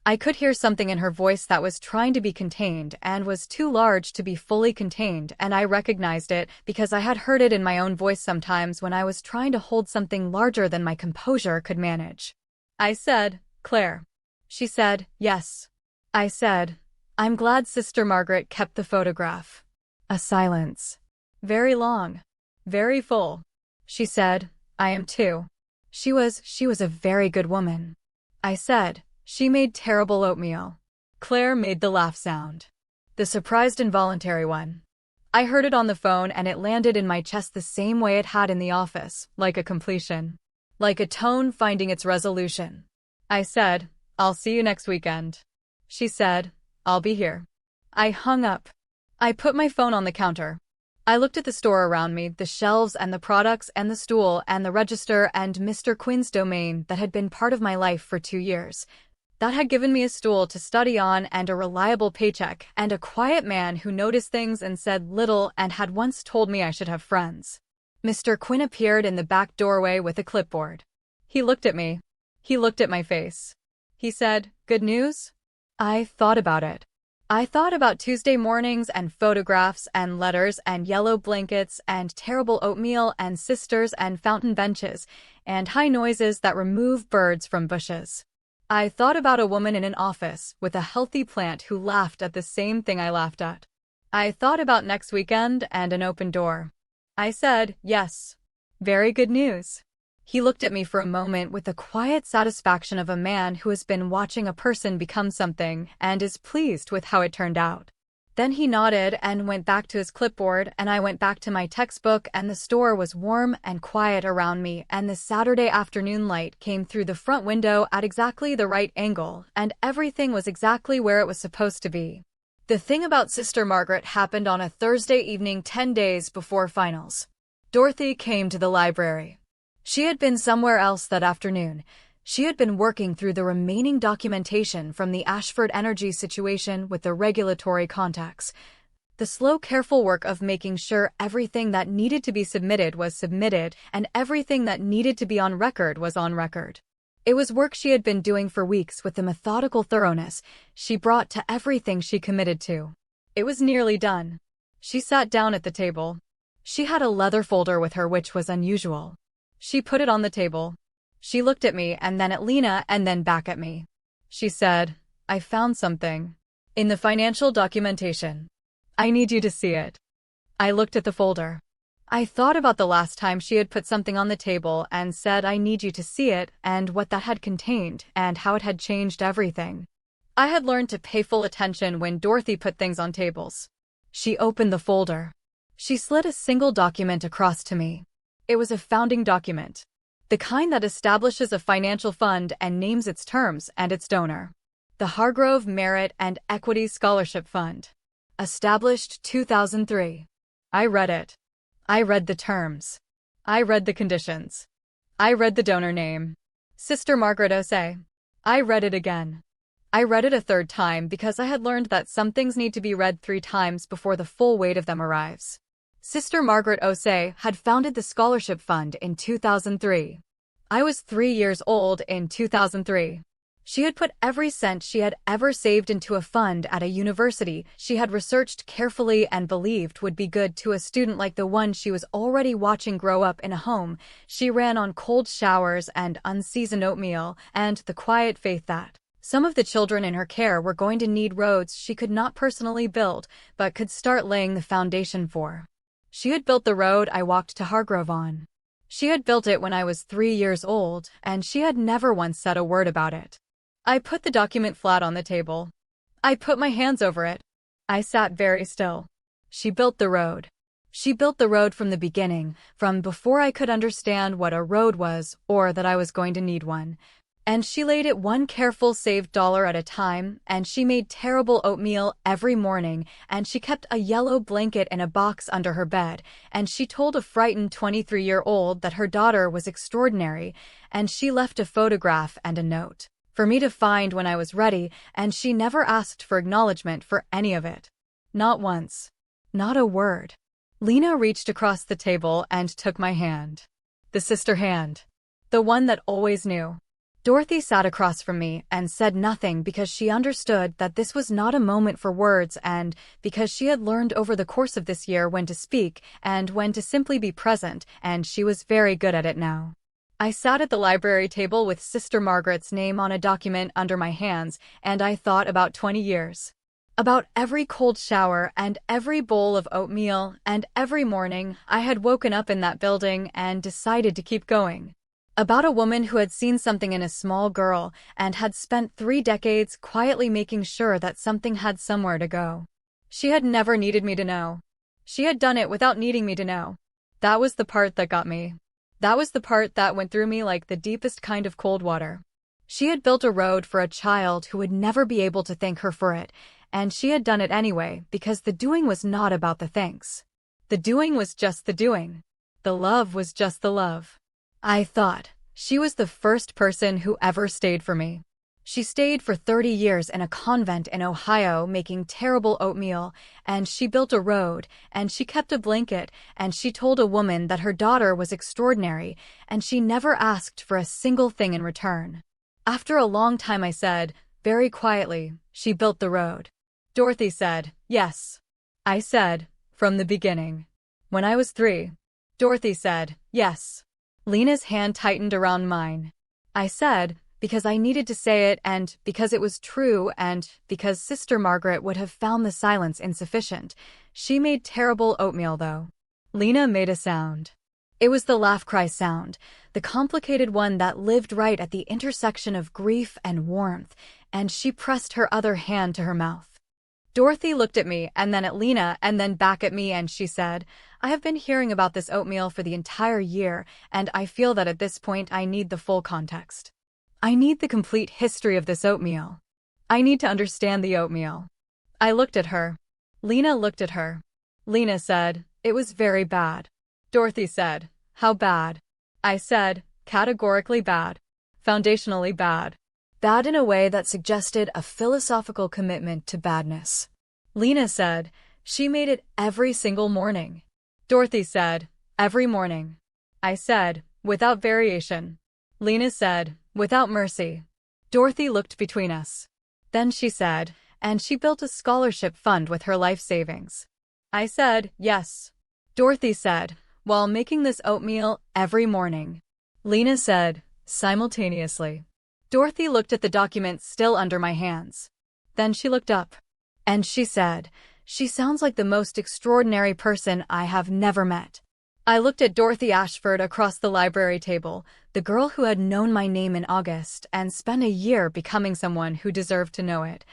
I could hear something in her voice that was trying to be contained and was too large to be fully contained, and I recognized it because I had heard it in my own voice sometimes when I was trying to hold something larger than my composure could manage. I said, Claire. She said, yes. I said, I'm glad Sister Margaret kept the photograph. A silence. Very long. Very full. She said, I am too. She was a very good woman. I said, she made terrible oatmeal. Claire made the laugh sound. The surprised involuntary one. I heard it on the phone and it landed in my chest the same way it had in the office, like a completion. Like a tone finding its resolution. I said, I'll see you next weekend. She said, I'll be here. I hung up. I put my phone on the counter. I looked at the store around me, the shelves and the products and the stool and the register and Mr. Quinn's domain that had been part of my life for 2 years. that had given me a stool to study on and a reliable paycheck and a quiet man who noticed things and said little and had once told me I should have friends. Mr. Quinn appeared in the back doorway with a clipboard. He looked at me. He looked at my face. He said, "Good news?" I thought about it. I thought about Tuesday mornings and photographs and letters and yellow blankets and terrible oatmeal and sisters and fountain benches and high noises that remove birds from bushes. I thought about a woman in an office with a healthy plant who laughed at the same thing I laughed at. I thought about next weekend and an open door. I said, "Yes. Very good news." He looked at me for a moment with the quiet satisfaction of a man who has been watching a person become something and is pleased with how it turned out. Then he nodded and went back to his clipboard, and I went back to my textbook, and the store was warm and quiet around me, and the Saturday afternoon light came through the front window at exactly the right angle, and everything was exactly where it was supposed to be. The thing about Sister Margaret happened on a Thursday evening 10 days before finals. Dorothy came to the library. She had been somewhere else that afternoon. She had been working through the remaining documentation from the Ashford energy situation with the regulatory contacts. The slow, careful work of making sure everything that needed to be submitted was submitted and everything that needed to be on record was on record. It was work she had been doing for weeks with the methodical thoroughness she brought to everything she committed to. It was nearly done. She sat down at the table. She had a leather folder with her, which was unusual. She put it on the table. She looked at me and then at Lena and then back at me. She said, "I found something in the financial documentation. I need you to see it." I looked at the folder. I thought about the last time she had put something on the table and said, "I need you to see it," and what that had contained and how it had changed everything. I had learned to pay full attention when Dorothy put things on tables. She opened the folder. She slid a single document across to me. It was a founding document, the kind that establishes a financial fund and names its terms and its donor. The Hargrove Merit and Equity Scholarship Fund. Established 2003. I read it. I read the terms. I read the conditions. I read the donor name. Sister Margaret Osei. I read it again. I read it a third time because I had learned that some things need to be read 3 times before the full weight of them arrives. Sister Margaret Osei had founded the Scholarship Fund in 2003. I was 3 years old in 2003. She had put every cent she had ever saved into a fund at a university she had researched carefully and believed would be good to a student like the one she was already watching grow up in a home she ran on cold showers and unseasoned oatmeal, and the quiet faith that some of the children in her care were going to need roads she could not personally build, but could start laying the foundation for. She had built the road I walked to Hargrove on. She had built it when I was 3 years old, and she had never once said a word about it. I put the document flat on the table. I put my hands over it. I sat very still. She built the road. She built the road from the beginning, from before I could understand what a road was or that I was going to need one. And she laid it one careful saved dollar at a time, and she made terrible oatmeal every morning, and she kept a yellow blanket in a box under her bed, and she told a frightened 23-year-old that her daughter was extraordinary, and she left a photograph and a note for me to find when I was ready, and she never asked for acknowledgement for any of it. Not once. Not a word. Lena reached across the table and took my hand. The sister hand. The one that always knew. Dorothy sat across from me and said nothing because she understood that this was not a moment for words, and because she had learned over the course of this year when to speak and when to simply be present, and she was very good at it now. I sat at the library table with Sister Margaret's name on a document under my hands, and I thought about 20 years. About every cold shower and every bowl of oatmeal and every morning I had woken up in that building and decided to keep going. About a woman who had seen something in a small girl and had spent 3 decades quietly making sure that something had somewhere to go. She had never needed me to know. She had done it without needing me to know. That was the part that got me. That was the part that went through me like the deepest kind of cold water. She had built a road for a child who would never be able to thank her for it, and she had done it anyway because the doing was not about the thanks. The doing was just the doing. The love was just the love. I thought, she was the first person who ever stayed for me. She stayed for 30 years in a convent in Ohio making terrible oatmeal, and she built a road, and she kept a blanket, and she told a woman that her daughter was extraordinary, and she never asked for a single thing in return. After a long time I said, very quietly, she built the road. Dorothy said, yes. I said, from the beginning. When I was 3. Dorothy said, yes. Lena's hand tightened around mine. I said, because I needed to say it and because it was true and because Sister Margaret would have found the silence insufficient. She made terrible oatmeal, though. Lena made a sound. It was the laugh-cry sound, the complicated one that lived right at the intersection of grief and warmth, and she pressed her other hand to her mouth. Dorothy looked at me and then at Lena and then back at me and she said, I have been hearing about this oatmeal for the entire year, and I feel that at this point I need the full context. I need the complete history of this oatmeal. I need to understand the oatmeal. I looked at her. Lena looked at her. Lena said, it was very bad. Dorothy said, how bad? I said, categorically bad. Foundationally bad. Bad in a way that suggested a philosophical commitment to badness. Lena said, she made it every single morning. Dorothy said, every morning. I said, without variation. Lena said, without mercy. Dorothy looked between us. Then she said, and she built a scholarship fund with her life savings. I said, yes. Dorothy said, while making this oatmeal every morning. Lena said, simultaneously. Dorothy looked at the document still under my hands. Then she looked up. And she said, she sounds like the most extraordinary person I have never met. I looked at Dorothy Ashford across the library table, the girl who had known my name in August and spent a year becoming someone who deserved to know it,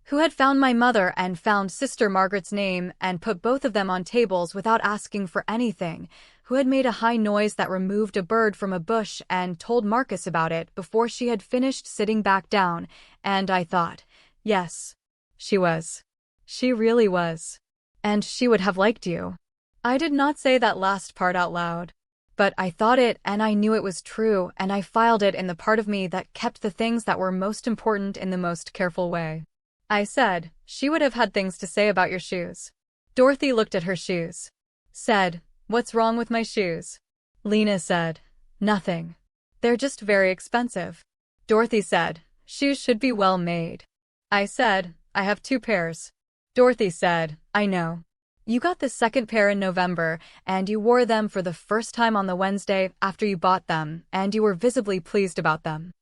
who had found my mother and found Sister Margaret's name and put both of them on tables without asking for anything, who had made a high noise that removed a bird from a bush and told Marcus about it before she had finished sitting back down, and I thought, yes, she was. She really was. And she would have liked you. I did not say that last part out loud. But I thought it and I knew it was true, and I filed it in the part of me that kept the things that were most important in the most careful way. I said, she would have had things to say about your shoes. Dorothy looked at her shoes. Said, what's wrong with my shoes? Lena said, nothing. They're just very expensive. Dorothy said, shoes should be well made. I said, I have 2 pairs. Dorothy said, I know. You got the second pair in November, and you wore them for the first time on the Wednesday after you bought them, and you were visibly pleased about them.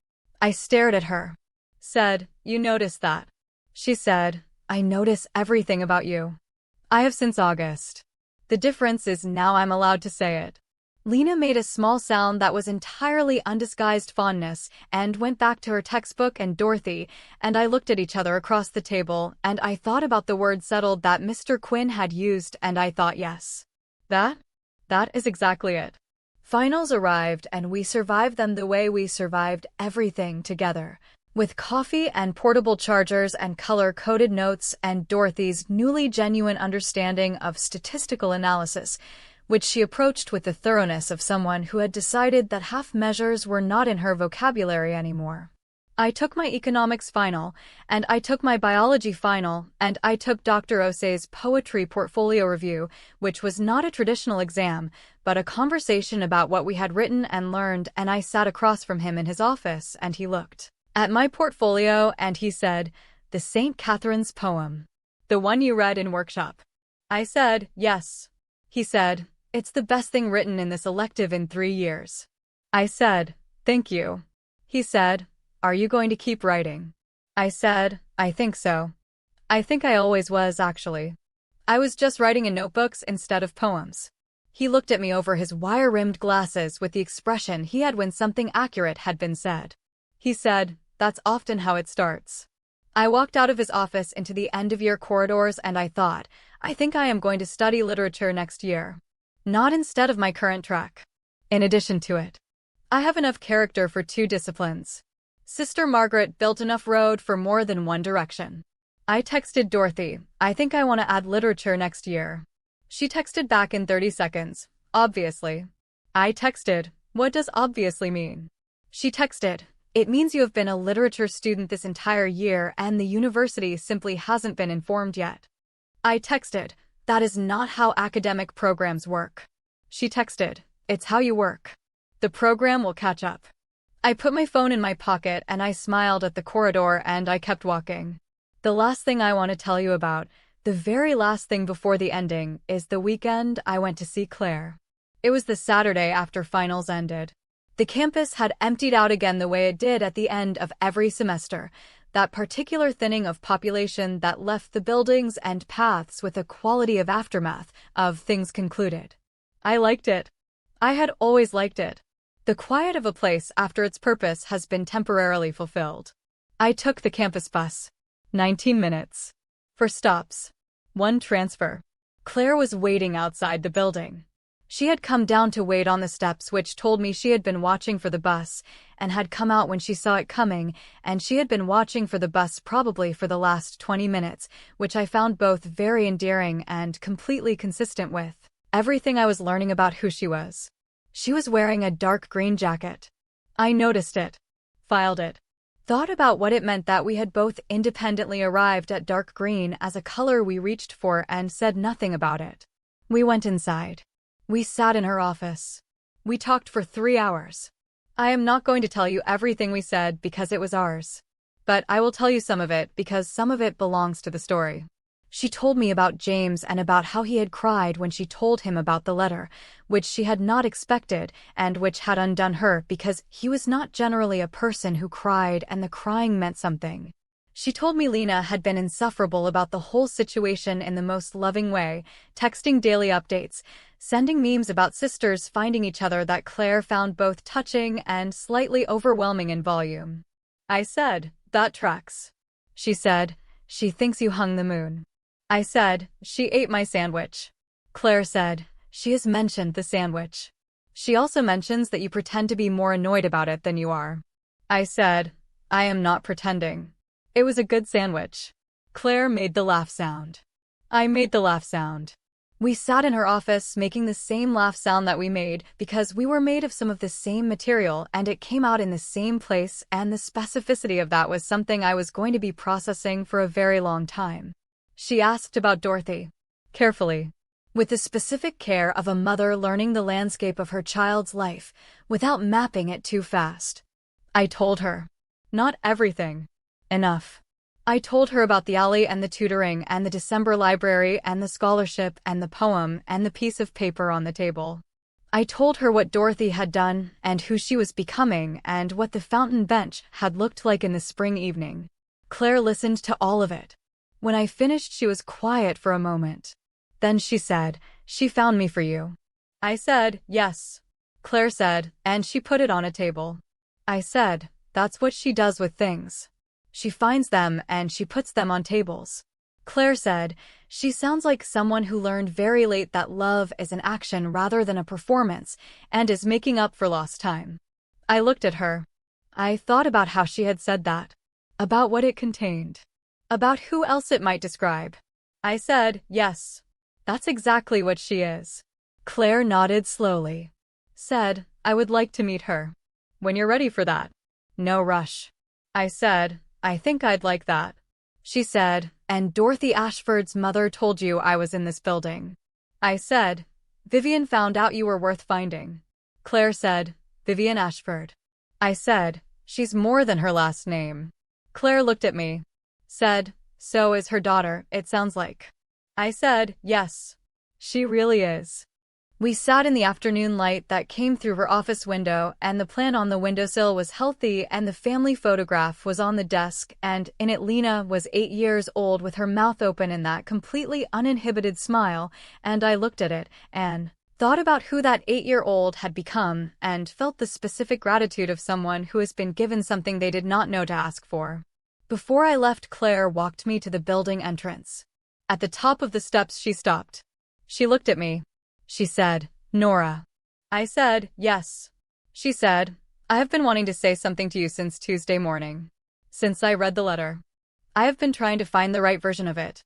I stared at her. Said, you noticed that. She said, I notice everything about you. I have since August. The difference is now I'm allowed to say it. Lena made a small sound that was entirely undisguised fondness and went back to her textbook and Dorothy, and I looked at each other across the table, and I thought about the word settled that Mr. Quinn had used, and I thought, yes. That is exactly it. Finals arrived, and we survived them the way we survived everything together, with coffee and portable chargers and color-coded notes and Dorothy's newly genuine understanding of statistical analysis, which she approached with the thoroughness of someone who had decided that half measures were not in her vocabulary anymore. I took my economics final, and I took my biology final, and I took Dr. Osei's poetry portfolio review, which was not a traditional exam, but a conversation about what we had written and learned, and I sat across from him in his office, and he looked at my portfolio, and he said, the St. Catherine's poem. The one you read in workshop. I said, yes. He said, it's the best thing written in this elective in 3 years. I said, thank you. He said, are you going to keep writing? I said, I think so. I think I always was, actually. I was just writing in notebooks instead of poems. He looked at me over his wire-rimmed glasses with the expression he had when something accurate had been said. He said, that's often how it starts. I walked out of his office into the end-of-year corridors and I thought, I think I am going to study literature next year. Not instead of my current track. In addition to it. I have enough character for 2 disciplines. Sister Margaret built enough road for more than one direction. I texted Dorothy, I think I want to add literature next year. She texted back in 30 seconds, obviously. I texted, what does obviously mean? She texted, It means you have been a literature student this entire year and the university simply hasn't been informed yet. I texted, "That is not how academic programs work." She texted, "It's how you work. The program will catch up." I put my phone in my pocket and I smiled at the corridor and I kept walking. The last thing I want to tell you about, the very last thing before the ending, is the weekend I went to see Claire. It was the Saturday after finals ended. The campus had emptied out again the way it did at the end of every semester, that particular thinning of population that left the buildings and paths with a quality of aftermath of things concluded. I liked it. I had always liked it. The quiet of a place after its purpose has been temporarily fulfilled. I took the campus bus. 19 minutes. 4 stops. 1 transfer. Claire was waiting outside the building. She had come down to wait on the steps, which told me she had been watching for the bus and had come out when she saw it coming, and she had been watching for the bus probably for the last 20 minutes, which I found both very endearing and completely consistent with everything I was learning about who she was. She was wearing a dark green jacket. I noticed it, filed it, thought about what it meant that we had both independently arrived at dark green as a color we reached for and said nothing about it. We went inside. We sat in her office. We talked for 3 hours. I am not going to tell you everything we said because it was ours. But I will tell you some of it because some of it belongs to the story. She told me about James and about how he had cried when she told him about the letter, which she had not expected and which had undone her because he was not generally a person who cried and the crying meant something. She told me Lena had been insufferable about the whole situation in the most loving way, texting daily updates, sending memes about sisters finding each other that Claire found both touching and slightly overwhelming in volume. I said, "That tracks." She said, "She thinks you hung the moon." I said, "She ate my sandwich." Claire said, "She has mentioned the sandwich. She also mentions that you pretend to be more annoyed about it than you are." I said, "I am not pretending. It was a good sandwich." Claire made the laugh sound. I made the laugh sound. We sat in her office making the same laugh sound that we made because we were made of some of the same material and it came out in the same place, and the specificity of that was something I was going to be processing for a very long time. She asked about Dorothy. Carefully. With the specific care of a mother learning the landscape of her child's life without mapping it too fast. I told her. Not everything. Enough. I told her about the alley and the tutoring and the December library and the scholarship and the poem and the piece of paper on the table. I told her what Dorothy had done and who she was becoming and what the fountain bench had looked like in the spring evening. Claire listened to all of it. When I finished, she was quiet for a moment. Then she said, "She found me for you." I said, "Yes." Claire said, "And she put it on a table." I said, "That's what she does with things. She finds them and she puts them on tables." Claire said, "She sounds like someone who learned very late that love is an action rather than a performance and is making up for lost time." I looked at her. I thought about how she had said that, about what it contained, about who else it might describe. I said, "Yes, that's exactly what she is." Claire nodded slowly. Said, "I would like to meet her. When you're ready for that. No rush." I said, "I think I'd like that." She said, "And Dorothy Ashford's mother told you I was in this building." I said, "Vivian found out you were worth finding." Claire said, "Vivian Ashford." I said, "She's more than her last name." Claire looked at me. Said, "So is her daughter, it sounds like." I said, "Yes. She really is." We sat in the afternoon light that came through her office window, and the plant on the windowsill was healthy, and the family photograph was on the desk, and in it Lena was 8 years old with her mouth open in that completely uninhibited smile, and I looked at it, and thought about who that 8-year-old had become, and felt the specific gratitude of someone who has been given something they did not know to ask for. Before I left, Claire walked me to the building entrance. At the top of the steps she stopped. She looked at me. She said, "Nora." I said, "Yes." She said, "I have been wanting to say something to you since Tuesday morning. Since I read the letter. I have been trying to find the right version of it."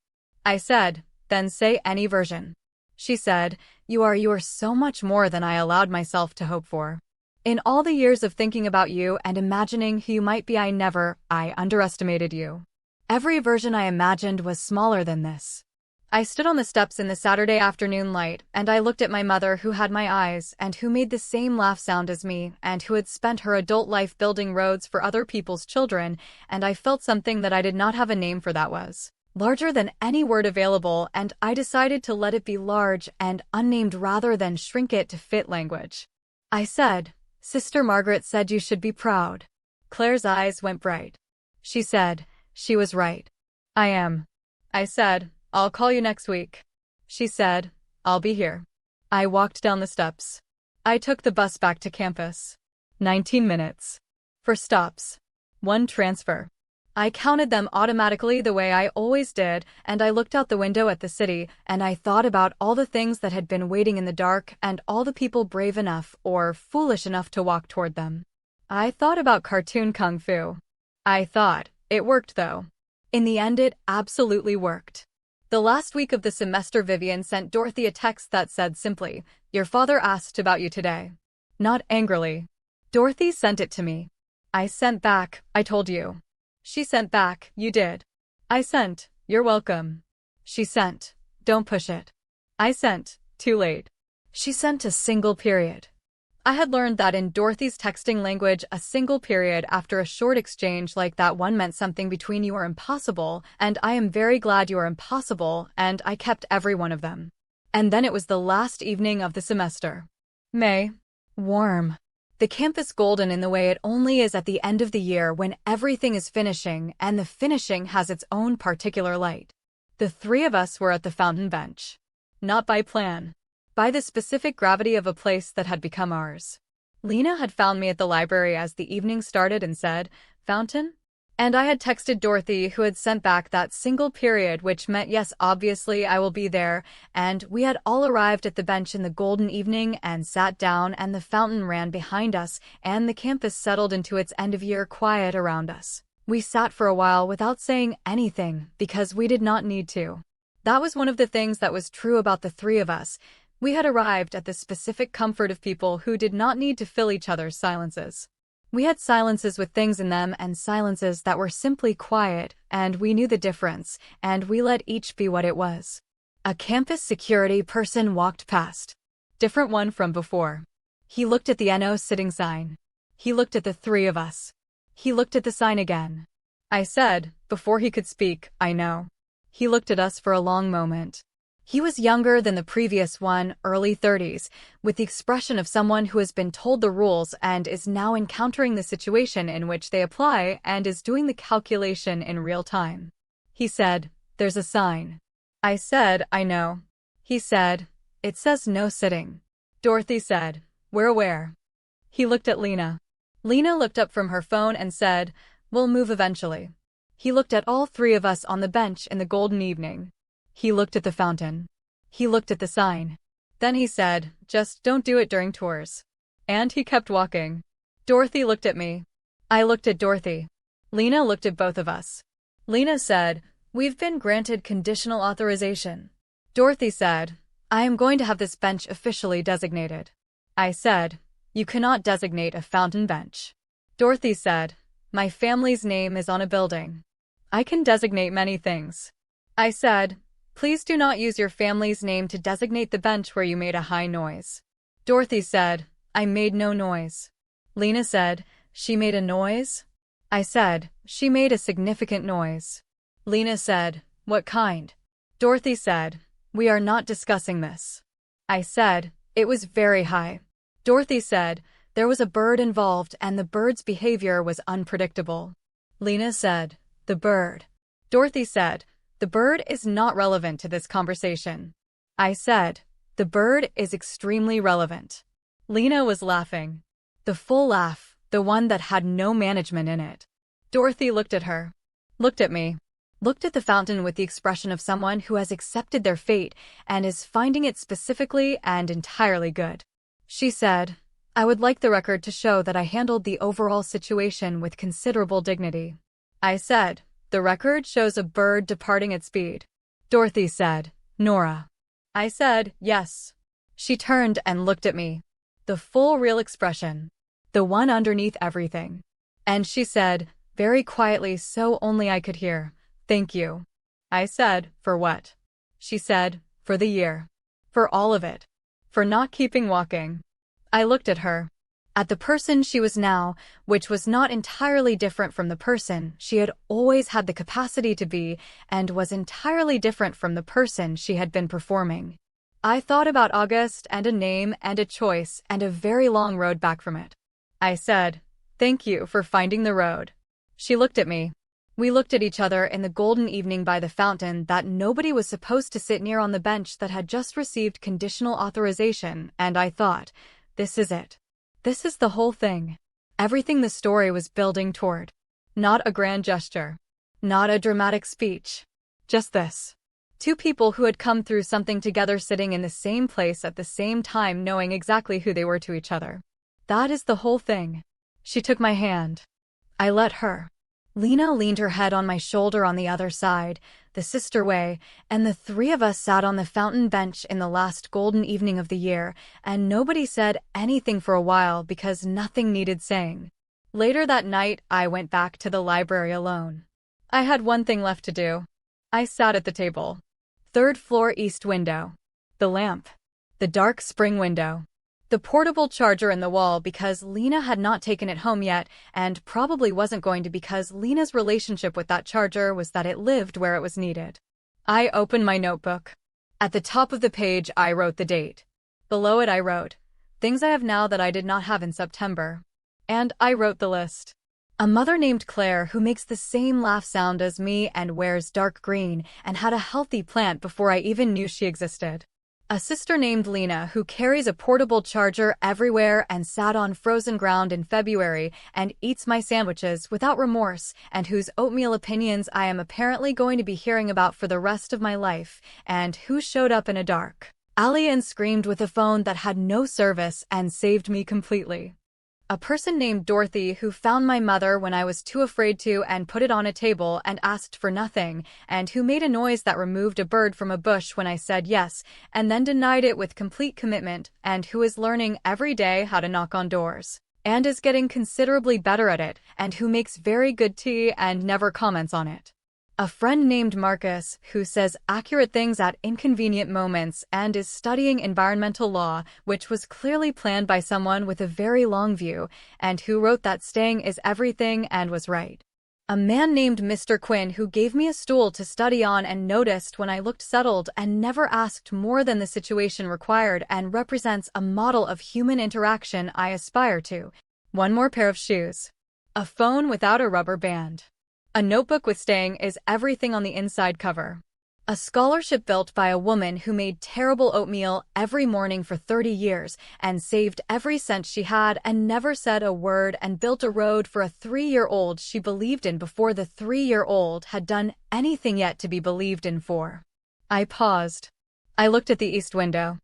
I said, "Then say any version." She said, You are so much more than I allowed myself to hope for." In all the years of thinking about you and imagining who you might be, I underestimated you. Every version I imagined was smaller than this. I stood on the steps in the Saturday afternoon light, and I looked at my mother, who had my eyes and who made the same laugh sound as me and who had spent her adult life building roads for other people's children, and I felt something that I did not have a name for that was larger than any word available, and I decided to let it be large and unnamed rather than shrink it to fit language. I said, "Sister Margaret said you should be proud." Claire's eyes went bright. She said, "She was right. I am." I said, "I'll call you next week." She said, "I'll be here." I walked down the steps. I took the bus back to campus. 19 minutes. 4 stops. 1 transfer. I counted them automatically the way I always did, and I looked out the window at the city, and I thought about all the things that had been waiting in the dark and all the people brave enough or foolish enough to walk toward them. I thought about cartoon kung fu. I thought, it worked though. In the end, it absolutely worked. The last week of the semester, Vivian sent Dorothy a text that said simply, "Your father asked about you today." Not angrily. Dorothy sent it to me. I sent back, "I told you." She sent back, "You did." I sent, "You're welcome." She sent, "Don't push it." I sent, "Too late." She sent a single period. I had learned that in Dorothy's texting language, a single period after a short exchange like that one meant something between you are impossible, and I am very glad you are impossible, and I kept every one of them. And then it was the last evening of the semester. May. Warm. The campus golden in the way it only is at the end of the year when everything is finishing, and the finishing has its own particular light. The 3 of us were at the fountain bench. Not by plan. By the specific gravity of a place that had become ours. Lena had found me at the library as the evening started and said, "Fountain?" And I had texted Dorothy, who had sent back that single period, which meant yes, obviously I will be there, and we had all arrived at the bench in the golden evening and sat down, and the fountain ran behind us, and the campus settled into its end-of-year quiet around us. We sat for a while without saying anything, because we did not need to. That was one of the things that was true about the 3 of us. We had arrived at the specific comfort of people who did not need to fill each other's silences. We had silences with things in them and silences that were simply quiet, and we knew the difference, and we let each be what it was. A campus security person walked past. Different one from before. He looked at the NO sitting sign. He looked at the 3 of us. He looked at the sign again. I said, before he could speak, "I know." He looked at us for a long moment. He was younger than the previous one, early 30s, with the expression of someone who has been told the rules and is now encountering the situation in which they apply and is doing the calculation in real time. He said, "There's a sign." I said, "I know." He said, "It says no sitting." Dorothy said, "We're aware." He looked at Lena. Lena looked up from her phone and said, "We'll move eventually." He looked at all 3 of us on the bench in the golden evening. He looked at the fountain. He looked at the sign. Then he said, "Just don't do it during tours." And he kept walking. Dorothy looked at me. I looked at Dorothy. Lena looked at both of us. Lena said, "We've been granted conditional authorization." Dorothy said, "I am going to have this bench officially designated." I said, "You cannot designate a fountain bench." Dorothy said, "My family's name is on a building. I can designate many things." I said, "Please do not use your family's name to designate the bench where you made a high noise." Dorothy said, "I made no noise." Lena said, "She made a noise?" I said, "She made a significant noise." Lena said, "What kind?" Dorothy said, "We are not discussing this." I said, "It was very high." Dorothy said, "There was a bird involved and the bird's behavior was unpredictable." Lena said, "The bird." Dorothy said, "The bird is not relevant to this conversation." I said, "The bird is extremely relevant." Lena was laughing. The full laugh, the one that had no management in it. Dorothy looked at her. Looked at me. Looked at the fountain with the expression of someone who has accepted their fate and is finding it specifically and entirely good. She said, "I would like the record to show that I handled the overall situation with considerable dignity." I said, "The record shows a bird departing at speed." Dorothy said, "Nora." I said, "Yes." She turned and looked at me. The full real expression. The one underneath everything. And she said, very quietly so only I could hear, "Thank you." I said, "For what?" She said, "For the year. For all of it. For not keeping walking." I looked at her. At the person she was now, which was not entirely different from the person she had always had the capacity to be, and was entirely different from the person she had been performing. I thought about August and a name and a choice and a very long road back from it. I said, "Thank you for finding the road." She looked at me. We looked at each other in the golden evening by the fountain that nobody was supposed to sit near on the bench that had just received conditional authorization, and I thought, this is it. This is the whole thing. Everything the story was building toward. Not a grand gesture. Not a dramatic speech. Just this. Two people who had come through something together sitting in the same place at the same time knowing exactly who they were to each other. That is the whole thing. She took my hand. I let her. Lena leaned her head on my shoulder on the other side, the sister way, and the three of us sat on the fountain bench in the last golden evening of the year, and nobody said anything for a while because nothing needed saying. Later that night, I went back to the library alone. I had one thing left to do. I sat at the table. Third floor east window. The lamp. The dark spring window. The portable charger in the wall because Lena had not taken it home yet and probably wasn't going to because Lena's relationship with that charger was that it lived where it was needed. I opened my notebook. At the top of the page, I wrote the date. Below it, I wrote, "Things I have now that I did not have in September." And I wrote the list. A mother named Claire who makes the same laugh sound as me and wears dark green and had a healthy plant before I even knew she existed. A sister named Lena who carries a portable charger everywhere and sat on frozen ground in February and eats my sandwiches without remorse and whose oatmeal opinions I am apparently going to be hearing about for the rest of my life, and who showed up in a dark alley and screamed with a phone that had no service and saved me completely. A person named Dorothy who found my mother when I was too afraid to and put it on a table and asked for nothing, and who made a noise that removed a bird from a bush when I said yes, and then denied it with complete commitment, and who is learning every day how to knock on doors, and is getting considerably better at it, and who makes very good tea and never comments on it. A friend named Marcus who says accurate things at inconvenient moments and is studying environmental law, which was clearly planned by someone with a very long view, and who wrote that staying is everything and was right. A man named Mr. Quinn who gave me a stool to study on and noticed when I looked settled and never asked more than the situation required and represents a model of human interaction I aspire to. One more pair of shoes. A phone without a rubber band. A notebook with "Staying is everything" on the inside cover. A scholarship built by a woman who made terrible oatmeal every morning for 30 years and saved every cent she had and never said a word and built a road for a 3-year-old she believed in before the 3-year-old had done anything yet to be believed in for. I paused. I looked at the east window.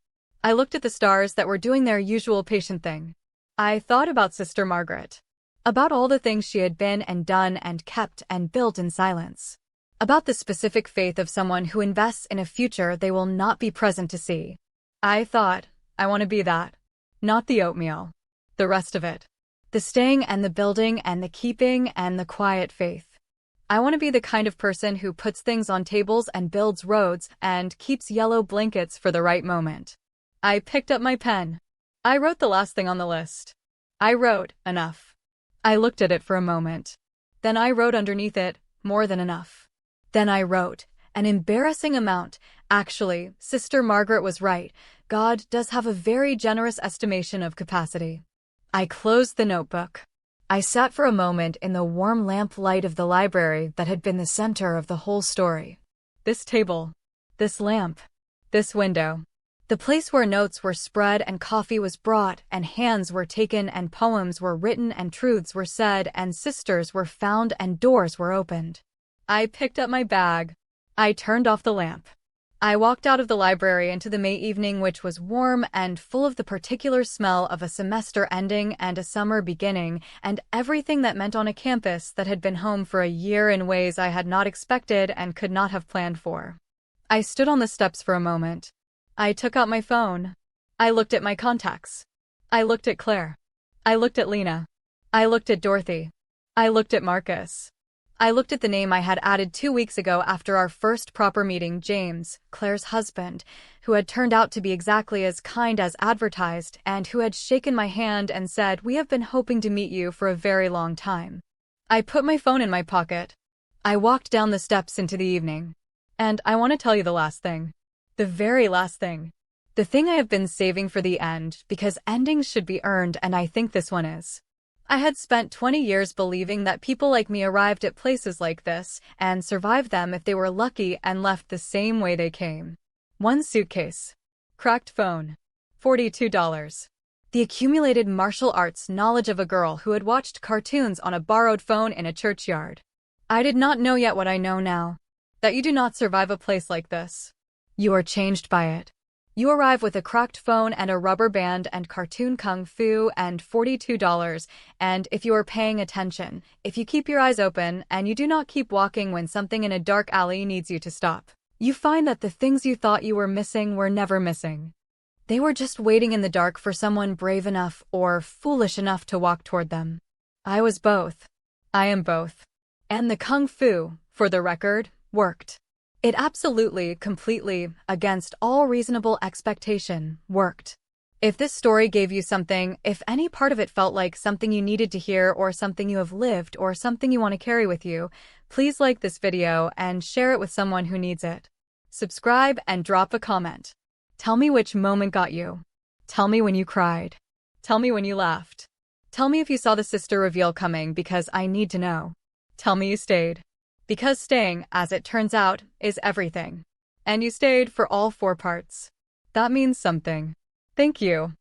I looked at the stars that were doing their usual patient thing. I thought about Sister Margaret. About all the things she had been and done and kept and built in silence. About the specific faith of someone who invests in a future they will not be present to see. I thought, I want to be that. Not the oatmeal. The rest of it. The staying and the building and the keeping and the quiet faith. I want to be the kind of person who puts things on tables and builds roads and keeps yellow blankets for the right moment. I picked up my pen. I wrote the last thing on the list. I wrote, enough. I looked at it for a moment. Then I wrote underneath it, more than enough. Then I wrote, an embarrassing amount. Actually, Sister Margaret was right. God does have a very generous estimation of capacity. I closed the notebook. I sat for a moment in the warm lamp light of the library that had been the center of the whole story. This table. This lamp. This window. The place where notes were spread and coffee was brought and hands were taken and poems were written and truths were said and sisters were found and doors were opened. I picked up my bag. I turned off the lamp. I walked out of the library into the May evening, which was warm and full of the particular smell of a semester ending and a summer beginning and everything that meant on a campus that had been home for a year in ways I had not expected and could not have planned for. I stood on the steps for a moment. I took out my phone. I looked at my contacts. I looked at Claire. I looked at Lena. I looked at Dorothy. I looked at Marcus. I looked at the name I had added 2 weeks ago after our first proper meeting, James, Claire's husband, who had turned out to be exactly as kind as advertised and who had shaken my hand and said, "We have been hoping to meet you for a very long time." I put my phone in my pocket. I walked down the steps into the evening. And I want to tell you the last thing. The very last thing. The thing I have been saving for the end, because endings should be earned, and I think this one is. I had spent 20 years believing that people like me arrived at places like this and survived them if they were lucky and left the same way they came. One suitcase. Cracked phone. $42. The accumulated martial arts knowledge of a girl who had watched cartoons on a borrowed phone in a churchyard. I did not know yet what I know now. That you do not survive a place like this. You are changed by it. You arrive with a cracked phone and a rubber band and cartoon kung fu and $42, and if you are paying attention, if you keep your eyes open and you do not keep walking when something in a dark alley needs you to stop, you find that the things you thought you were missing were never missing. They were just waiting in the dark for someone brave enough or foolish enough to walk toward them. I was both. I am both. And the kung fu, for the record, worked. It absolutely, completely, against all reasonable expectation, worked. If this story gave you something, if any part of it felt like something you needed to hear or something you have lived or something you want to carry with you, please like this video and share it with someone who needs it. Subscribe and drop a comment. Tell me which moment got you. Tell me when you cried. Tell me when you laughed. Tell me if you saw the sister reveal coming, because I need to know. Tell me you stayed. Because staying, as it turns out, is everything. And you stayed for all 4 parts. That means something. Thank you.